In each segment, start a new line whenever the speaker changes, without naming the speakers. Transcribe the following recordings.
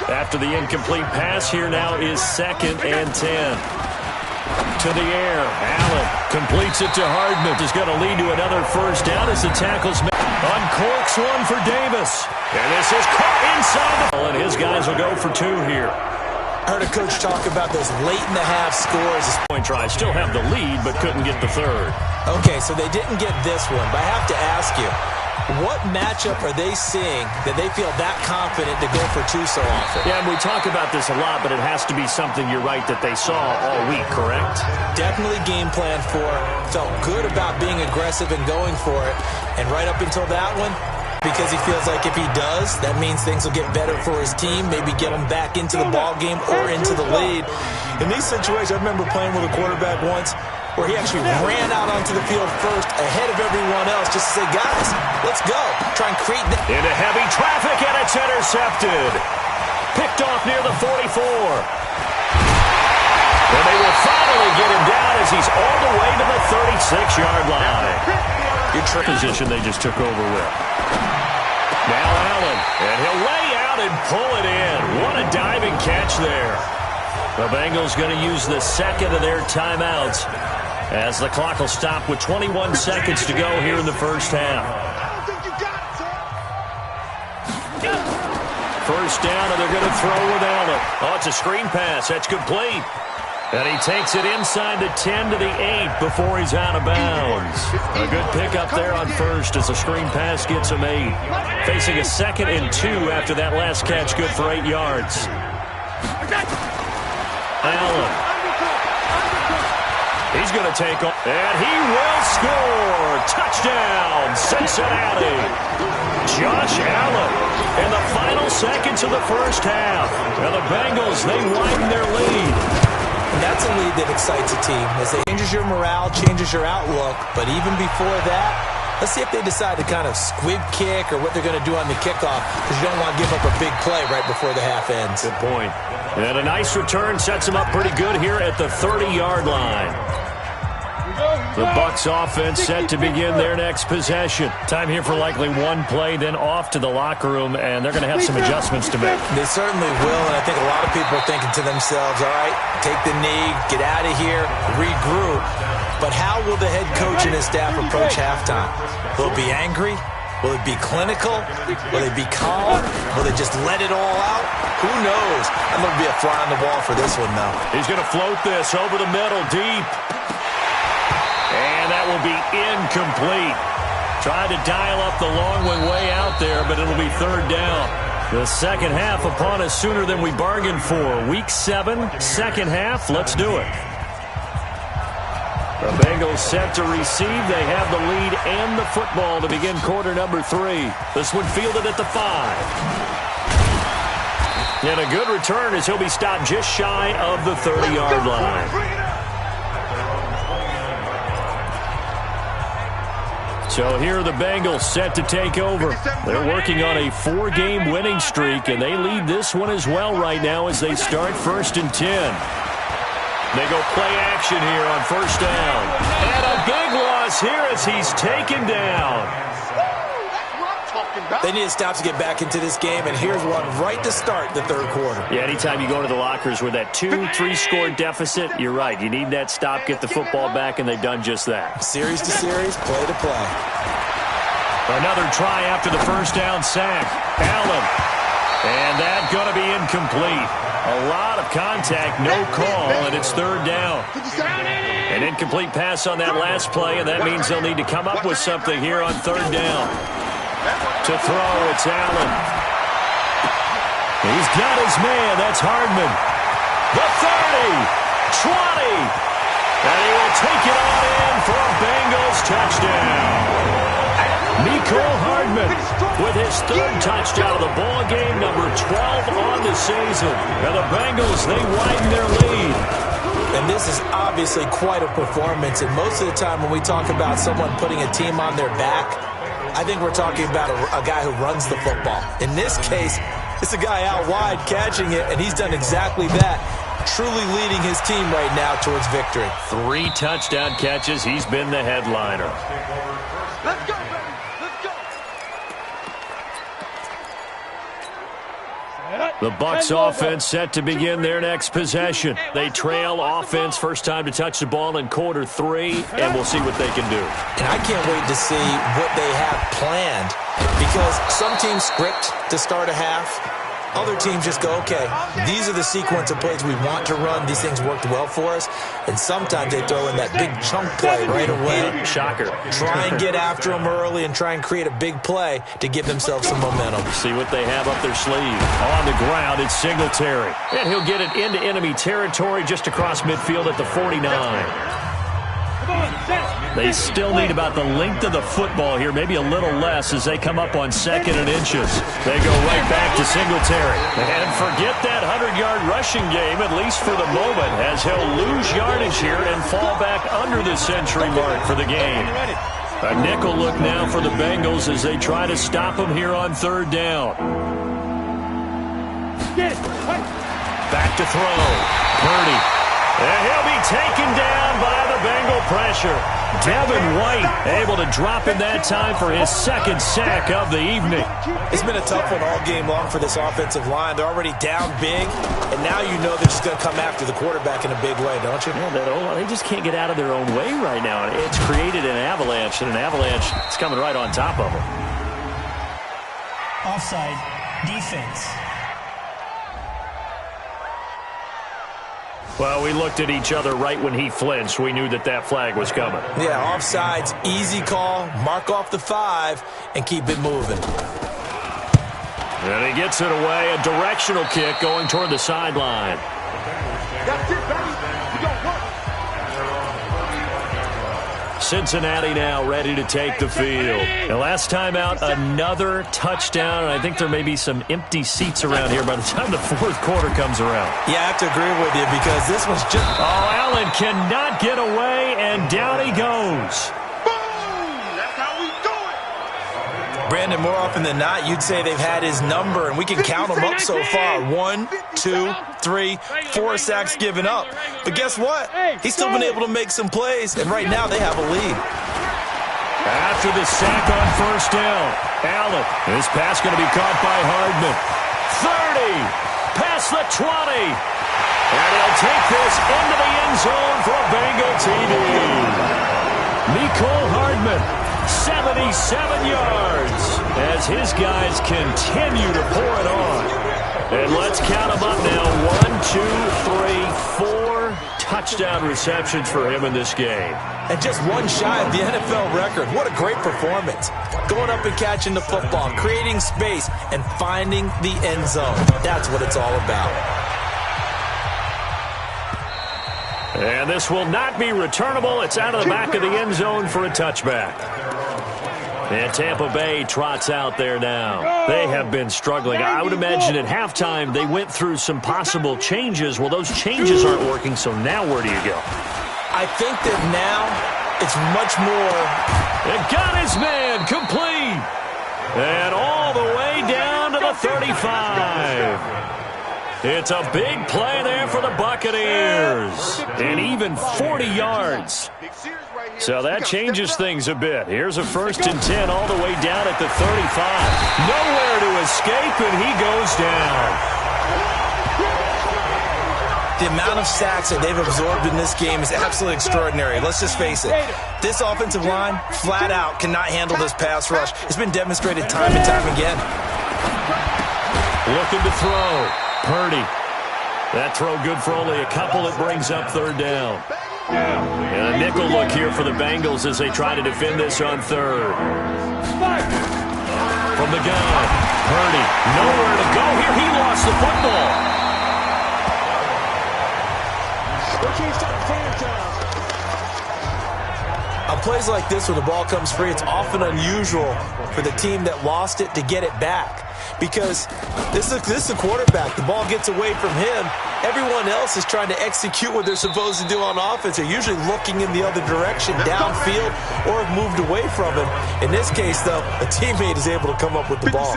After the incomplete pass, here now is 2nd and 10. To the air. Allen completes it to Hardman. Is going to lead to another first down as the tackles uncorks one for Davis. And this is caught inside the ball, and his guys will go for 2 here.
I heard a coach talk about those late-in-the-half scores.
Point try. Still have the lead, but couldn't get the 3rd.
Okay, so they didn't get this one, but I have to ask you, what matchup are they seeing that they feel that confident to go for 2 so often?
Yeah, and we talk about this a lot, but it has to be something, you're right, that they saw all week, correct?
Definitely game plan for. Felt good about being aggressive and going for it. And right up until that one, because he feels like if he does, that means things will get better for his team, maybe get him back into the ball game or into the lead. In these situations, I remember playing with a quarterback once where he actually ran out onto the field first ahead of everyone else just to say, guys, let's go. Try and create that.
Into heavy traffic, and it's intercepted. Picked off near the 44. And they will finally get him down as he's all the way to the 36-yard line. Good position they just took over with. Now Allen, and he'll lay out and pull it in. What a diving catch there. The Bengals going to use the 2nd of their timeouts as the clock will stop with 21 seconds to go here in the first half. First down, and they're going to throw with Allen. Oh, it's a screen pass. That's complete. And he takes it inside the 10 to the 8 before he's out of bounds. A good pickup there on first as the screen pass gets him 8. Facing a 2nd and 2 after that last catch, good for 8 yards. Allen. He's going to take off, and he will score. Touchdown, Cincinnati. Josh Allen in the final seconds of the first half. And the Bengals, they widen their lead.
And that's a lead that excites a team as it changes your morale, changes your outlook. But even before that, let's see if they decide to kind of squib kick or what they're going to do on the kickoff, because you don't want to give up a big play right before the half ends.
Good point. And a nice return sets them up pretty good here at the 30-yard line. The Bucs offense set to begin their next possession. Time here for likely one play, then off to the locker room, and they're going to have some adjustments to make.
They certainly will, and I think a lot of people are thinking to themselves, all right, take the knee, get out of here, regroup. But how will the head coach and his staff approach halftime? Will it be angry? Will it be clinical? Will it be calm? Will they just let it all out? Who knows? I'm going to be a fly on the wall for this one, though.
He's going to float this over the middle, deep. And that will be incomplete. Tried to dial up the long one way out there, but it'll be 3rd down. The second half upon us sooner than we bargained for. Week 7, second half. Let's do it. The Bengals set to receive. They have the lead and the football to begin quarter number 3. This one fielded at the 5. And a good return as he'll be stopped just shy of the 30-yard line. So here are the Bengals set to take over. They're working on a 4-game winning streak, and they lead this one as well right now as they start 1st and 10. They go play action here on first down. And a big loss here as he's taken down.
They need to stop to get back into this game, and here's one right to start the 3rd quarter.
Yeah, anytime you go to the lockers with that 2-3 score deficit, you're right. You need that stop, get the football back, and they've done just that.
Series to series, play to play.
Another try after the first down sack. Allen. And that's going to be incomplete. A lot of contact, no call, and it's 3rd down. An incomplete pass on that last play, and that means they'll need to come up with something here on 3rd down. To throw, it's Allen. He's got his man. That's Hardman. The 30, 20. And he will take it on in for a Bengals touchdown. Mecole Hardman with his 3rd touchdown of the ball game, number 12 on the season. And the Bengals, they widen their lead.
And this is obviously quite a performance. And most of the time when we talk about someone putting a team on their back, I think we're talking about a guy who runs the football. In this case, it's a guy out wide catching it, and he's done exactly that, truly leading his team right now towards victory.
3 touchdown catches. He's been the headliner.
Let's go, baby. Let's go.
The Bucs offense set to begin their next possession. They trail offense, first time to touch the ball in quarter 3, and we'll see what they can do.
And I can't wait to see what they have planned, because some teams script to start a half. Other teams just go, okay, these are the sequence of plays we want to run. These things worked well for us. And sometimes they throw in that big chunk play right away.
Shocker.
Try and get after them early and try and create a big play to give themselves some momentum.
See what they have up their sleeve. On the ground, it's Singletary. And he'll get it into enemy territory just across midfield at the 49. They still need about the length of the football here, maybe a little less as they come up on 2nd and inches. They go right back to Singletary. And forget that 100-yard rushing game, at least for the moment, as he'll lose yardage here and fall back under the century mark for the game. A nickel look now for the Bengals as they try to stop him here on 3rd down. Back to throw. Purdy. And he'll be taken down by the Bengal pressure. Devin White able to drop in that time for his 2nd sack of the evening.
It's been a tough one all game long for this offensive line. They're already down big, and now you know they're just going to come after the quarterback in a big way, don't you?
Yeah, they just can't get out of their own way right now. It's created an avalanche, and an avalanche is coming right on top of them.
Offside, defense.
Well, we looked at each other right when he flinched. We knew that that flag was coming.
Yeah, offsides, easy call, mark off the 5, and keep it moving.
And he gets it away, a directional kick going toward the sideline.
That's it, baby. You got work.
Cincinnati now ready to take the field. And last time out, another touchdown. And I think there may be some empty seats around here by the time the 4th quarter comes around.
Yeah, I have to agree with you because this was just...
Oh, Allen cannot get away, and down he goes.
Brandon, more often than not, you'd say they've had his number, and we can count them up so far. 1, 2, 3, 4 sacks given up. But guess what? He's still been able to make some plays, and right now they have a lead.
After the sack on 1st down, Allen. This pass going to be caught by Hardman. 30, past the 20. And he'll take this into the end zone for a Bengal TD. Mecole Hardman. 77 yards as his guys continue to pour it on. And let's count them up now. 1, 2, 3, 4 touchdown receptions for him in this game.
And just one shy of the NFL record. What a great performance. Going up and catching the football, creating space, and finding the end zone. That's what it's all about.
And this will not be returnable. It's out of the back of the end zone for a touchback. And Tampa Bay trots out there now. They have been struggling. I would imagine at halftime they went through some possible changes. Well, those changes aren't working, so now where do you go?
I think that now it's much more...
It got his man complete. And all the way down to the 35. It's a big play there for the Buccaneers. And even 40 yards. So that changes things a bit. Here's a 1st and 10 all the way down at the 35. Nowhere to escape, and he goes down.
The amount of sacks that they've absorbed in this game is absolutely extraordinary. Let's just face it. This offensive line, flat out, cannot handle this pass rush. It's been demonstrated time and time again.
Looking to throw. Purdy. That throw good for only a couple. It brings up 3rd down. And a nickel look here for the Bengals as they try to defend this on 3rd. From the gun, Purdy, nowhere to go here. He lost the football.
On plays like this, when the ball comes free, it's often unusual for the team that lost it to get it back. Because this is a quarterback. The ball gets away from him. Everyone else is trying to execute what they're supposed to do on offense. They're usually looking in the other direction, downfield, or have moved away from him. In this case, though, a teammate is able to come up with the ball.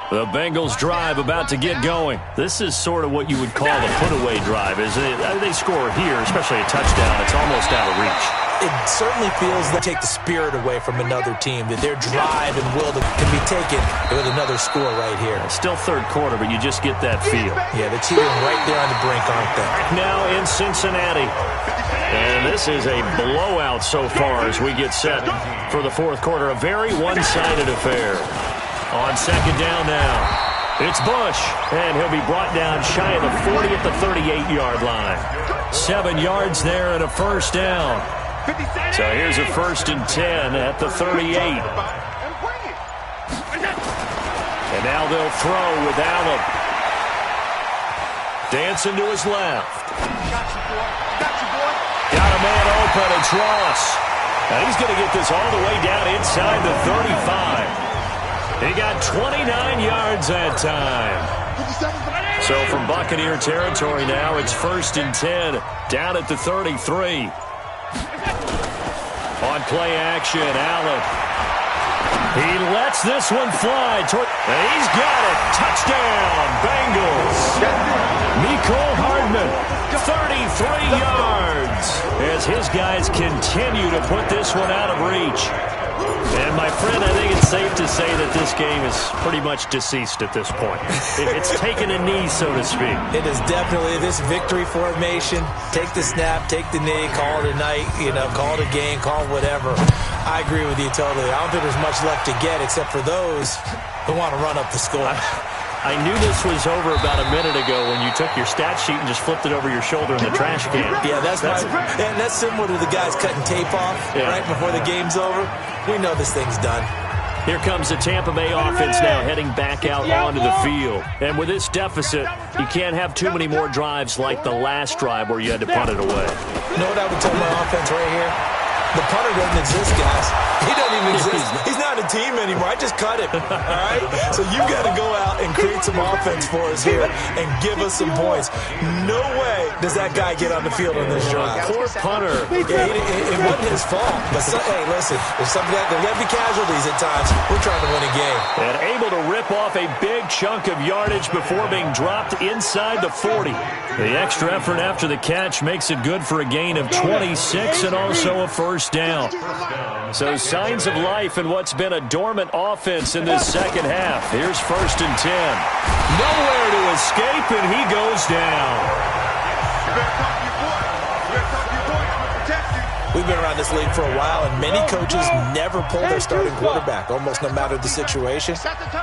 The Bengals drive about to get going. This is sort of what you would call a put-away drive, isn't it? They score here, especially a touchdown. It's almost out of reach.
it certainly feels that take the spirit away from another team, that their drive and will can be taken with another score right here.
Still third quarter, but you just get that feel.
Yeah, they're cheating right there on the brink, aren't they?
Now in Cincinnati. And this is a blowout so far as we get set for the fourth quarter. A very one-sided affair. On second down now, it's Bush, and he'll be brought down shy of the 40 at the 38-yard line. 7 yards there and a first down. So here's a 1st and 10 at the 38. And now they'll throw with Allen. Dancing to his left. Got a man open, it's Ross. Now he's going to get this all the way down inside the 35. He got 29 yards that time. So from Buccaneer territory now, it's 1st and 10 down at the 33. On play action, Allen. He lets this one fly. And he's got it. Touchdown, Bengals. Mecole Hardman, 33 yards. As his guys continue to put this one out of reach. And, my friend, I think it's safe to say that this game is pretty much deceased at this point. It's taken a knee, so to speak.
It is definitely this victory formation. Take the snap, take the knee, call it a night, call it a game, call it whatever. I agree with you totally. I don't think there's much left to get except for those who want to run up the score.
I knew this was over about a minute ago when you took your stat sheet and just flipped it over your shoulder in the trash can.
Yeah, that's similar to the guys cutting tape off right before the game's over. We know this thing's done.
Here comes the Tampa Bay offense now heading back out onto the field. And with this deficit, you can't have too many more drives like the last drive where you had to punt it away.
You know what I would tell my offense right here? The punter doesn't exist, guys. He doesn't even exist. He's not a team anymore. I just cut him, all right? So you got to go out and create some offense for us here and give us some points. No way does that guy get on the field on this drive.
Poor punter.
Yeah, it wasn't his fault. But, hey, listen, there's something that there got to be casualties at times. We're trying to win a game.
And able to rip off a big chunk of yardage before being dropped inside the 40. The extra effort after the catch makes it good for a gain of 26 and also a first down. So signs of life in what's been a dormant offense in this second half. Here's 1st and 10. Nowhere to escape, and he goes down.
We've been around this league for a while, and many coaches never pull their starting quarterback, almost no matter the situation.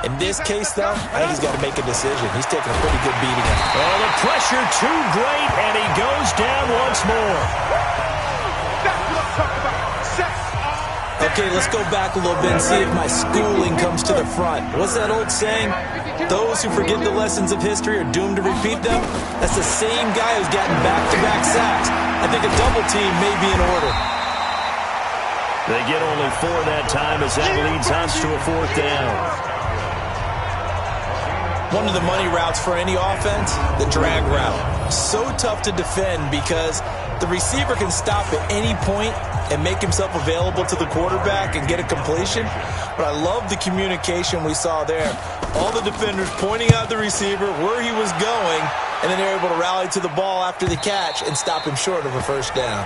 In this case, though, I think he's got to make a decision. He's taking a pretty good beating.
Oh, the pressure too great, and he goes down once more.
Okay, let's go back a little bit and see if my schooling comes to the front. What's that old saying? Those who forget the lessons of history are doomed to repeat them. That's the same guy who's gotten back-to-back sacks. I think a double team may be in order.
They get only 4 that time as that leads us to a 4th down.
One of the money routes for any offense, the drag route. So tough to defend because the receiver can stop at any point and make himself available to the quarterback and get a completion. But I love the communication we saw there. All the defenders pointing out the receiver, where he was going, and then they're able to rally to the ball after the catch and stop him short of a first down.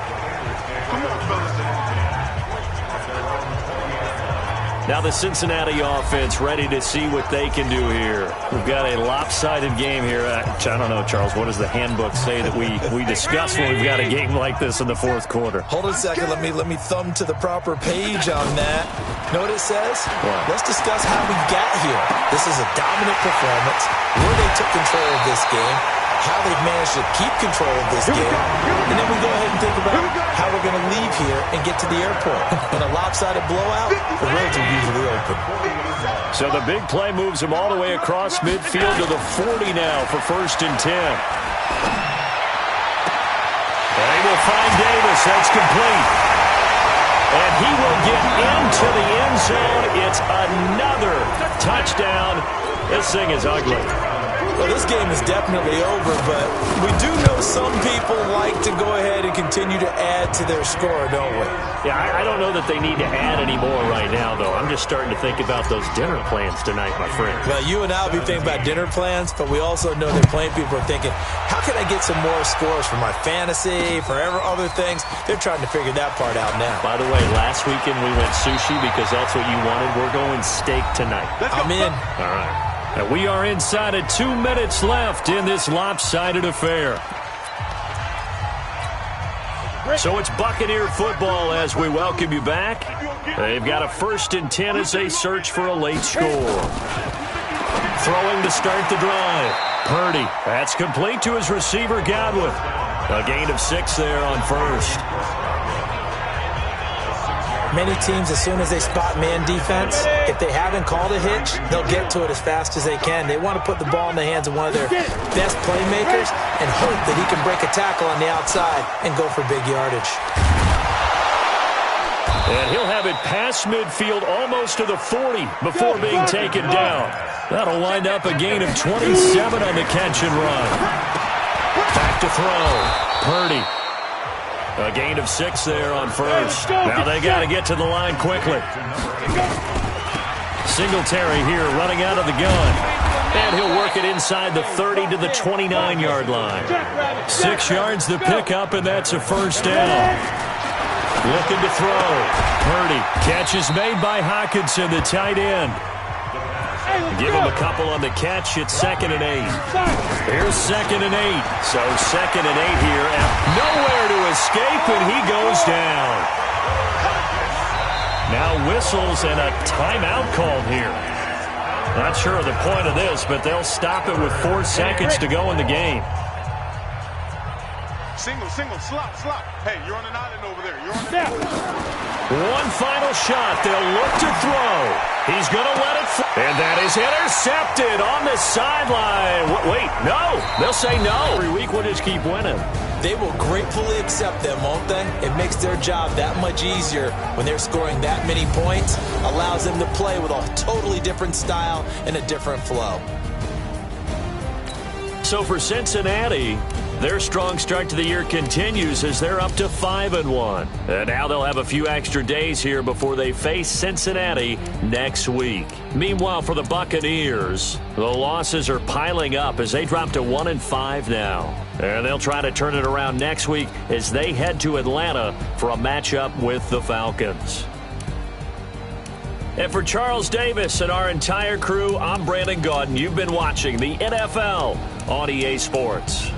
Now the Cincinnati offense ready to see what they can do here. We've got a lopsided game here. I don't know, Charles, what does the handbook say that we discuss when we've got a game like this in the fourth quarter?
Hold on a second. Let me thumb to the proper page on that. Know what it says?
What?
Let's discuss how we got here. This is a dominant performance, where they took control of this game, how they've managed to keep control of this game, and then we go ahead and think about how we're going to leave here and get to the airport. In a lopsided blowout, the roads are usually open.
So the big play moves them all the way across midfield to the 40 now for 1st and 10. They will find Davis. That's complete. And he will get into the end zone. It's another touchdown. This thing is ugly.
Well, this game is definitely over, but we do know some people like to go ahead and continue to add to their score, don't we?
Yeah, I don't know that they need to add any more right now, though. I'm just starting to think about those dinner plans tonight, my friend.
Well, you and I will be thinking about dinner plans, but we also know that plenty of people are thinking, how can I get some more scores for my fantasy, for other things? They're trying to figure that part out now.
By the way, last weekend we went sushi because that's what you wanted. We're going steak tonight.
I'm in.
All right. And we are inside of 2 minutes left in this lopsided affair. So it's Buccaneer football as we welcome you back. They've got a 1st and 10 as they search for a late score. Throwing to start the drive. Purdy. That's complete to his receiver, Godwin. A gain of 6 there on 1st.
Many teams, as soon as they spot man defense, if they haven't called a hitch, they'll get to it as fast as they can. They want to put the ball in the hands of one of their best playmakers and hope that he can break a tackle on the outside and go for big yardage.
And he'll have it past midfield almost to the 40 before being taken down. That'll wind up a gain of 27 on the catch and run. Back to throw. Purdy. A gain of 6 there on 1st. Now they got to get to the line quickly. Singletary here running out of the gun. And he'll work it inside the 30 to the 29-yard line. 6 yards the pickup, and that's a 1st down. Looking to throw. Purdy. Catch is made by Hockenson, the tight end. Give him a couple on the catch. It's 2nd and 8. Here's 2nd and 8. So 2nd and 8 here. And nowhere to escape, and he goes down. Now whistles and a timeout called here. Not sure of the point of this, but they'll stop it with 4 seconds to go in the game.
Single, slop. Hey, you're on an island over there. You're on an island.
One final shot. They'll look to throw. He's going to let it fly. And that is intercepted on the sideline. Wait, no. They'll say no. Every week we'll just keep winning.
They will gratefully accept them, won't they? It makes their job that much easier when they're scoring that many points. Allows them to play with a totally different style and a different flow.
So for Cincinnati, their strong start to the year continues as they're up to 5-1. And now they'll have a few extra days here before they face Cincinnati next week. Meanwhile, for the Buccaneers, the losses are piling up as they drop to 1-5 now. And they'll try to turn it around next week as they head to Atlanta for a matchup with the Falcons. And for Charles Davis and our entire crew, I'm Brandon Gaudin. You've been watching the NFL on EA Sports.